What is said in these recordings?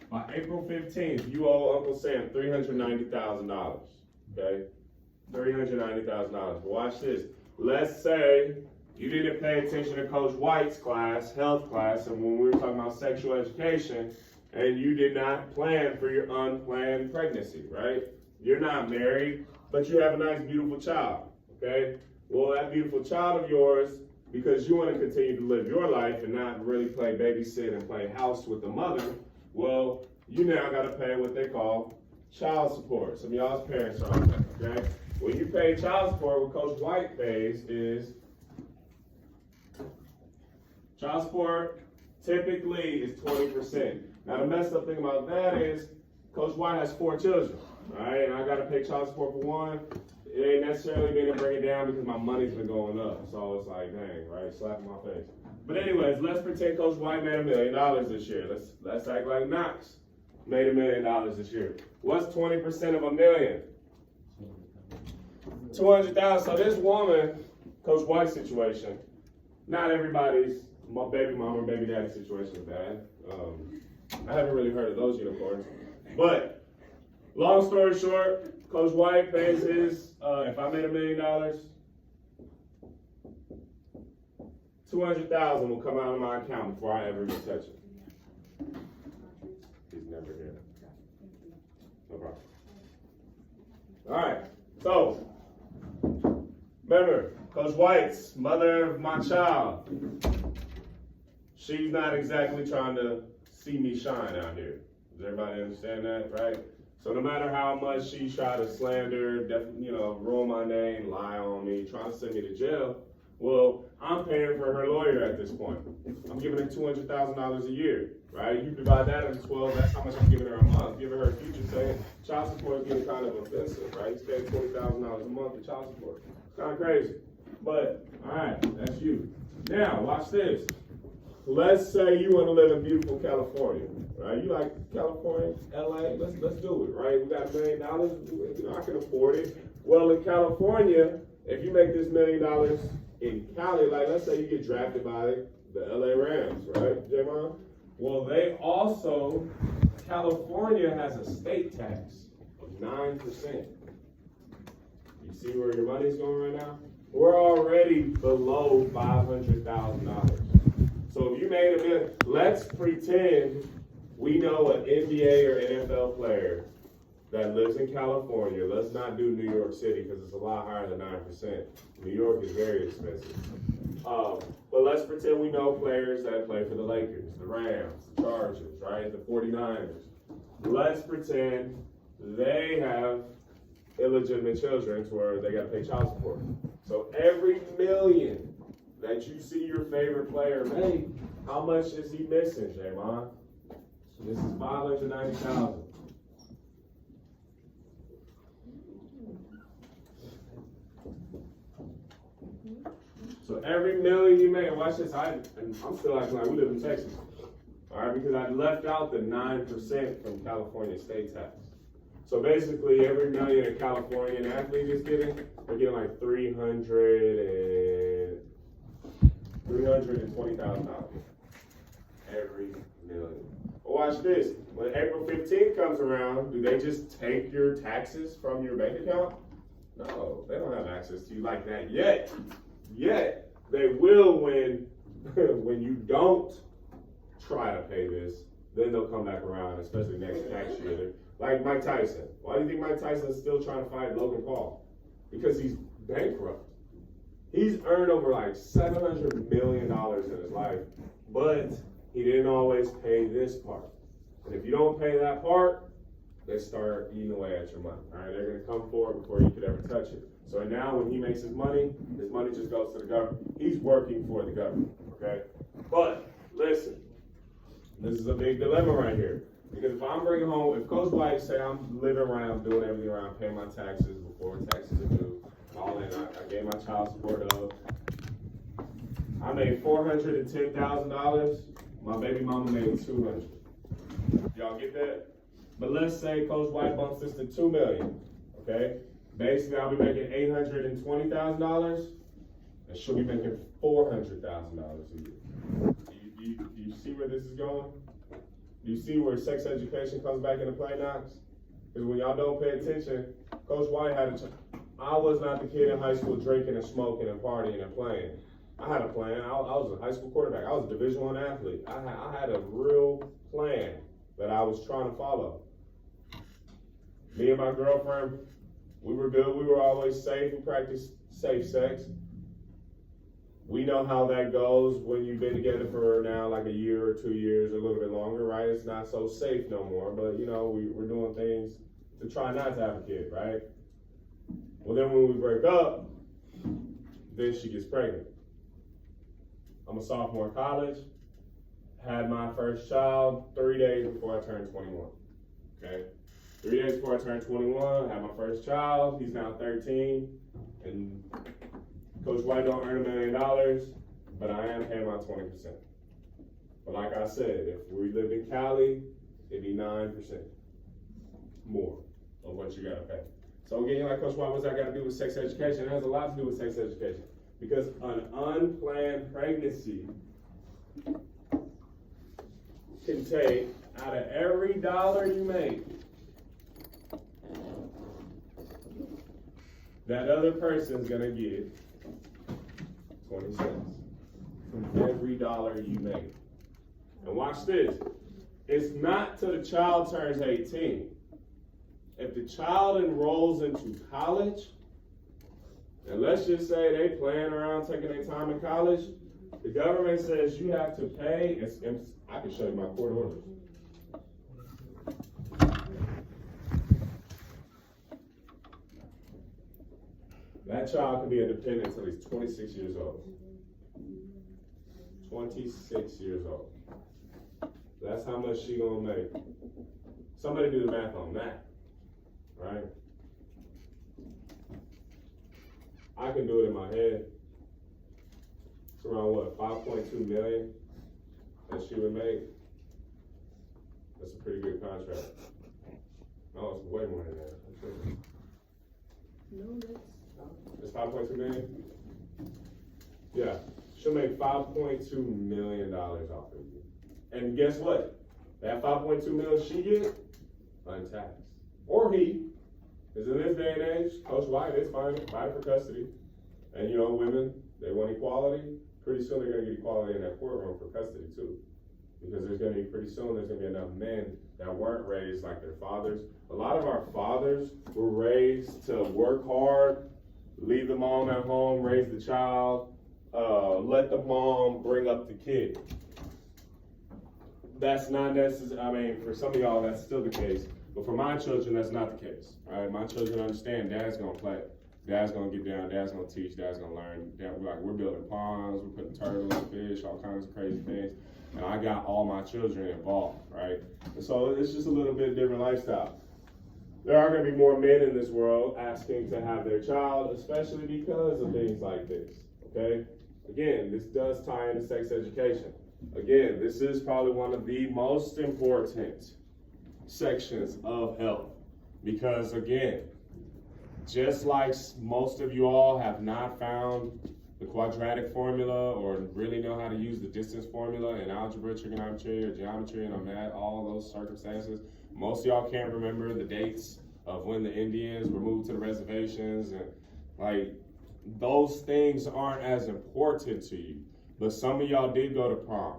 By April 15th, you owe Uncle Sam $390,000. Okay? $390,000. But watch this. Let's say you didn't pay attention to Coach White's class, health class, and when we were talking about sexual education, and you did not plan for your unplanned pregnancy, right? You're not married, but you have a nice, beautiful child, okay? Well, that beautiful child of yours, because you want to continue to live your life and not really play babysit and play house with the mother, well, you now got to pay what they call child support. Some of y'all's parents are on that, okay? When you pay child support, what Coach White pays is child support typically is 20%. Now, the messed up thing about that is Coach White has 4 children, right? And I got to pay child support for one. It ain't necessarily been to bring it down because my money's been going up. So it's like, dang, right? Slap in my face. But anyways, let's pretend Coach White made $1 million this year. Let's act like Knox made $1 million this year. What's 20% of $1 million? 200,000. So this woman, Coach White's situation, not everybody's baby mama or baby daddy situation is bad. I haven't really heard of those unicorns. But long story short, Coach White pays his, if I made $1 million, 200,000 will come out of my account before I ever even touch it. He's never here. No problem. All right, so remember, Coach White's mother of my child, she's not exactly trying to see me shine out here. Does everybody understand that, right? So no matter how much she tried to slander, ruin my name, lie on me, trying to send me to jail, well, I'm paying for her lawyer at this point. I'm giving her $200,000 a year, right? You divide that into 12, that's how much I'm giving her a month. Giving her a future saying child support is getting kind of offensive, right? He's paying $20,000 a month for child support. It's kind of crazy. But, all right, that's you. Now, watch this. Let's say you want to live in beautiful California, right? You like California, LA, let's do it, right? We got $1 million, I can afford it. Well, in California, if you make this $1 million in Cali, like let's say you get drafted by the LA Rams, right, J-Mon? Well, they also, California has a state tax of 9%. You see where your money's going right now? We're already below $500,000. So if you made $1 million, let's pretend we know an NBA or NFL player that lives in California. Let's not do New York City because it's a lot higher than 9%. New York is very expensive. But let's pretend we know players that play for the Lakers, the Rams, the Chargers, right? The 49ers. Let's pretend they have illegitimate children to where they got to pay child support. So every $1 million that you see your favorite player make, how much is he missing, J-Mon? This is $590,000. So every $1 million you make, watch this, I'm still acting like we live in Texas. All right, because I left out the 9% from California state tax. So basically, every $1 million a Californian athlete is getting, they're getting like $320,000 every $1 million. Well, watch this. When April 15th comes around, do they just take your taxes from your bank account? No, they don't have access to you like that yet. Yet, they will when you don't try to pay this, then they'll come back around, especially next tax year. Like Mike Tyson. Why do you think Mike Tyson is still trying to fight Logan Paul? Because he's bankrupt. He's earned over like $700 million in his life, but he didn't always pay this part. And if you don't pay that part, they start eating away at your money. All right, they're going to come forward before you could ever touch it. So now when he makes his money just goes to the government. He's working for the government, okay? But listen, this is a big dilemma right here. Because if I'm bringing home, if Coach White say I'm living around, doing everything around, paying my taxes before taxes are due, all in, I gave my child support up, I made $410,000, my baby mama made $200,000. Y'all get that? But let's say Coach White bumps this to $2 million, okay? Basically, I'll be making $820,000, and she'll be making $400,000 a year. Do you see where this is going? You see where sex education comes back into play, Knox? Because when y'all don't pay attention, Coach White I was not the kid in high school drinking and smoking and partying and playing. I had a plan. I was a high school quarterback. I was a Division I athlete. I had a real plan that I was trying to follow. Me and my girlfriend, we were good. We were always safe. We practiced safe sex. We know how that goes when you've been together for now like a year or 2 years, a little bit longer, right? It's not so safe no more, but you know, we're doing things to try not to have a kid, right? Well, then when we break up, then she gets pregnant. I'm a sophomore in college, had my first child 3 days before I turned 21, okay? 3 days before I turned 21, I had my first child. He's now 13, and Coach White don't earn $1 million, but I am paying my 20%. But like I said, if we lived in Cali, it'd be 9% more of what you gotta pay. So again, like Coach White, what's that gotta do with sex education? It has a lot to do with sex education. Because an unplanned pregnancy can take, out of every dollar you make, that other person's gonna get 20 cents from every dollar you make. And watch this. It's not till the child turns 18. If the child enrolls into college, and let's just say they playing around taking their time in college, the government says you have to pay, and I can show you my court orders. That child can be a dependent until he's 26 years old. 26 years old. That's how much she gonna make. Somebody do the math on that, right? I can do it in my head. It's around what, 5.2 million that she would make? That's a pretty good contract. No, it's way more than that. No, that's It's 5.2 million? Yeah, she'll make $5.2 million off of you. And guess what? That 5.2 million she get, untaxed. Or he, because in this day and age, Coach White is fighting for custody. And you know, women, they want equality. Pretty soon they're gonna get equality in that courtroom for custody too. Because there's gonna be, pretty soon there's gonna be enough men that weren't raised like their fathers. A lot of our fathers were raised to work hard, leave the mom at home, raise the child, let the mom bring up the kid. That's not necessarily, I mean, for some of y'all, that's still the case. But for my children, that's not the case. All right, my children understand dad's gonna play. Dad's gonna get down, dad's gonna teach, dad's gonna learn. We're building ponds, we're putting turtles, fish, all kinds of crazy things. And I got all my children involved, right? And so it's just a little bit different lifestyle. There are gonna be more men in this world asking to have their child, especially because of things like this, okay? Again, this does tie into sex education. Again, this is probably one of the most important sections of health. Because again, just like most of you all have not found the quadratic formula or really know how to use the distance formula in algebra, trigonometry, or geometry, and on that, all those circumstances, most of y'all can't remember the dates of when the Indians were moved to the reservations, and like, those things aren't as important to you. But some of y'all did go to prom.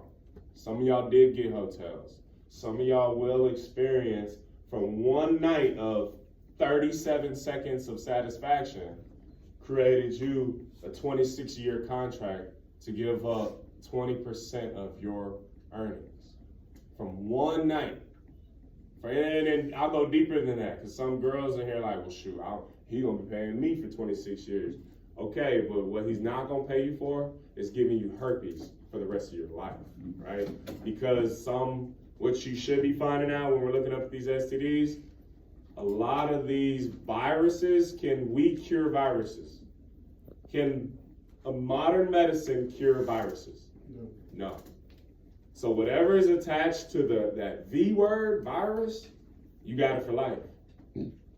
Some of y'all did get hotels. Some of y'all will experience from one night of 37 seconds of satisfaction created you a 26-year contract to give up 20% of your earnings from one night. And I'll go deeper than that, because some girls in here are like, well, shoot, he's gonna be paying me for 26 years. Okay, but what he's not gonna pay you for is giving you herpes for the rest of your life, right? Because what you should be finding out when we're looking up at these STDs, a lot of these viruses, can we cure viruses? Can a modern medicine cure viruses? No. So whatever is attached to that V word, virus, you got it for life.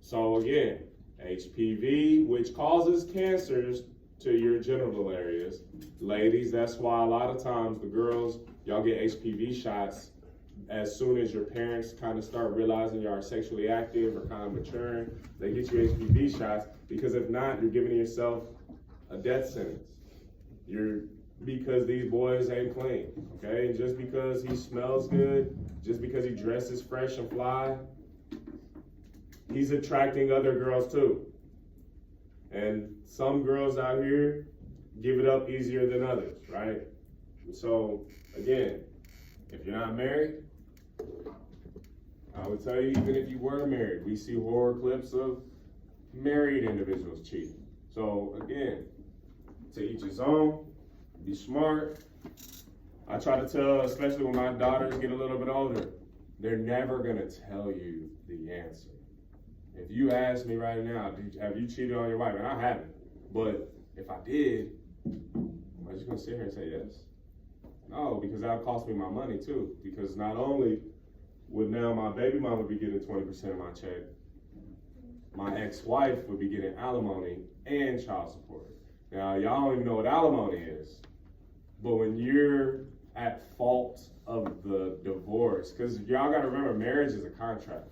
So again, HPV, which causes cancers to your genital areas. Ladies, that's why a lot of times the girls, y'all get HPV shots as soon as your parents kind of start realizing you are sexually active or kind of maturing, they get you HPV shots, because if not, you're giving yourself a death sentence. Because these boys ain't clean, okay? And just because he smells good, just because he dresses fresh and fly, he's attracting other girls too. And some girls out here give it up easier than others, right? So, again, if you're not married, I would tell you, even if you were married, we see horror clips of married individuals cheating. So, again, to each his own, be smart. I try to tell, especially when my daughters get a little bit older, they're never gonna tell you the answer. If you ask me right now, have you cheated on your wife? And I haven't, but if I did, am I just gonna sit here and say yes? No, because that would cost me my money too. Because not only would now my baby mama be getting 20% of my check, my ex-wife would be getting alimony and child support. Now, y'all don't even know what alimony is, but when you're at fault of the divorce, because y'all gotta remember, marriage is a contract.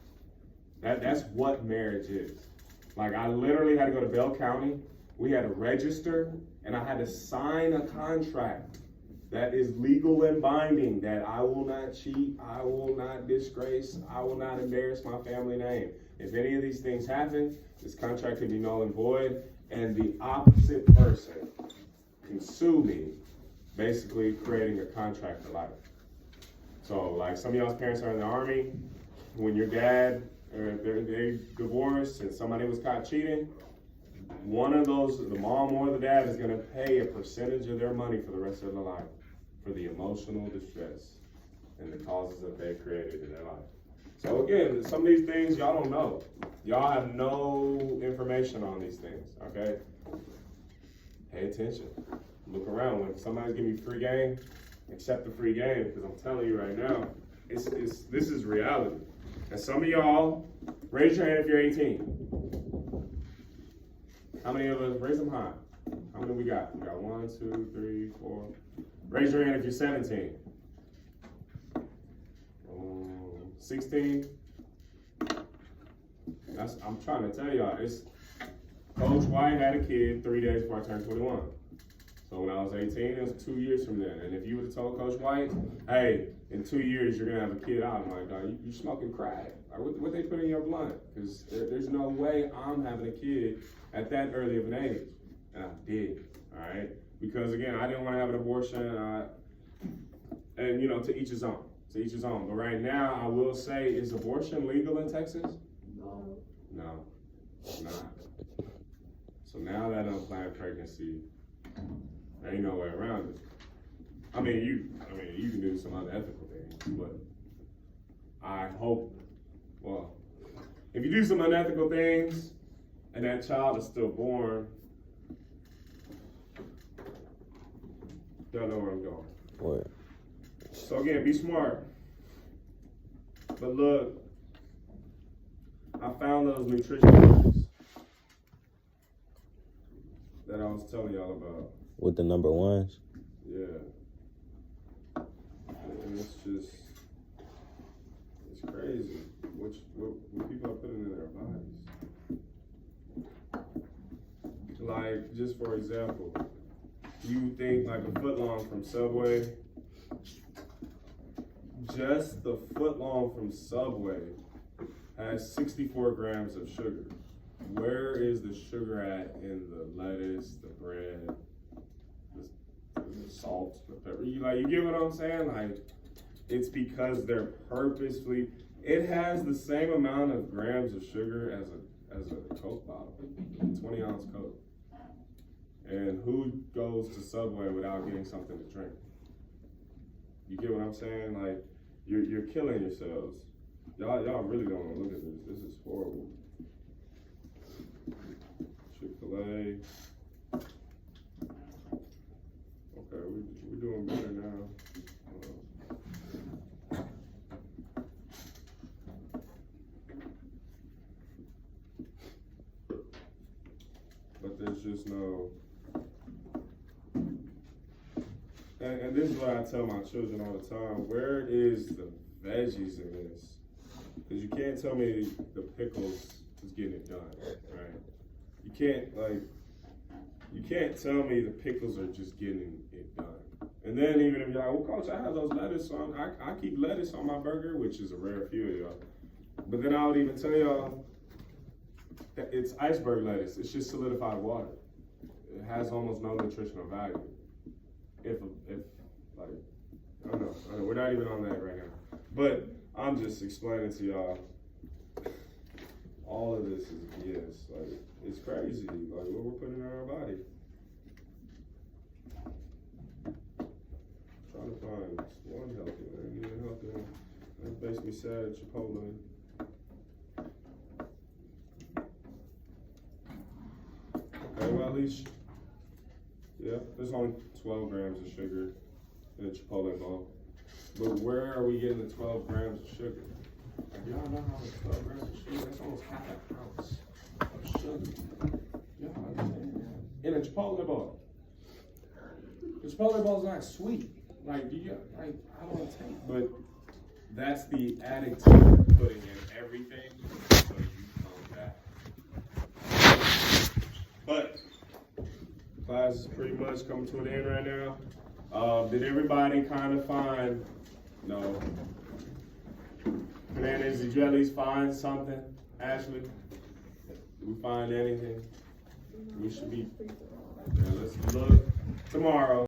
That's what marriage is. Like, I literally had to go to Bell County, we had to register, and I had to sign a contract that is legal and binding, that I will not cheat, I will not disgrace, I will not embarrass my family name. If any of these things happen, this contract can be null and void, and the opposite person can sue me, basically creating a contract for life. So, like, some of y'all's parents are in the Army. When your dad, or they divorced and somebody was caught cheating, one of those, the mom or the dad, is gonna pay a percentage of their money for the rest of their life for the emotional distress and the causes that they created in their life. So again, some of these things y'all don't know. Y'all have no information on these things, okay? Pay attention. Look around. When somebody's giving you free game, accept the free game, because I'm telling you right now, this is reality. And some of y'all, raise your hand if you're 18. How many of us? Raise them high. How many we got? We got 1, 2, 3, 4. Raise your hand if you're 17. 16. I'm trying to tell y'all, Coach White had a kid 3 days before I turned 21. So when I was 18, it was 2 years from then. And if you would have told Coach White, hey, in 2 years you're gonna have a kid out, I'm like, you smoking crack. Like, what they put in your blunt? Because there's no way I'm having a kid at that early of an age. And I did, all right? Because again, I didn't want to have an abortion, and you know, to each his own. To each his own. But right now, I will say, is abortion legal in Texas? No, it's not. So now that unplanned pregnancy, there ain't no way around it. I mean, you can do some unethical things, but I hope, well, if you do some unethical things and that child is still born, y'all know where I'm going. What? So again, be smart. But look, I found those nutrition books that I was telling y'all about. With the number ones? Yeah. And it's crazy what people are putting in their bodies. Like, just for example, you think like a footlong from Subway, just the footlong from Subway has 64 grams of sugar. Where is the sugar at in the lettuce, the bread, the salt, the pepper? You get what I'm saying? Like, it's because they're purposefully, it has the same amount of grams of sugar as a Coke bottle, 20-ounce Coke. And who goes to Subway without getting something to drink? You get what I'm saying? Like, you're killing yourselves. Y'all really don't want to look at this. This is horrible. Chick-fil-A. Okay, we're doing better now. But there's just no. And this is what I tell my children all the time. Where is the veggies in this. Because you can't tell me the pickles is getting it done, right? You can't tell me the pickles are just getting it done. And then even if you're like, well, coach, I have those lettuce on, I keep lettuce on my burger, which is a rare few of y'all. But then I would even tell y'all that it's iceberg lettuce. It's just solidified water. It has almost no nutritional value. If like, I don't know, we're not even on that right now. But I'm just explaining to y'all, all of this is BS. Like, it's crazy, like what we're putting in our body. Trying to find one healthy one, get a healthy one. That makes me sad at Chipotle. Okay, well at least, yeah, there's only 12 grams of sugar in a Chipotle bowl. But where are we getting the 12 grams of sugar? Like, y'all know how much 12 grams of sugar, that's almost half an ounce of sugar. Y'all understand that? In a Chipotle bowl. The Chipotle bowl is not sweet. Like, I don't take, but that's the additive you're putting in everything, so you come back. But, class is pretty much coming to an end right now. Did everybody kind of find, no. Hernandez, did you at least find something? Ashley? Did we find anything? We should be, yeah, let's look tomorrow.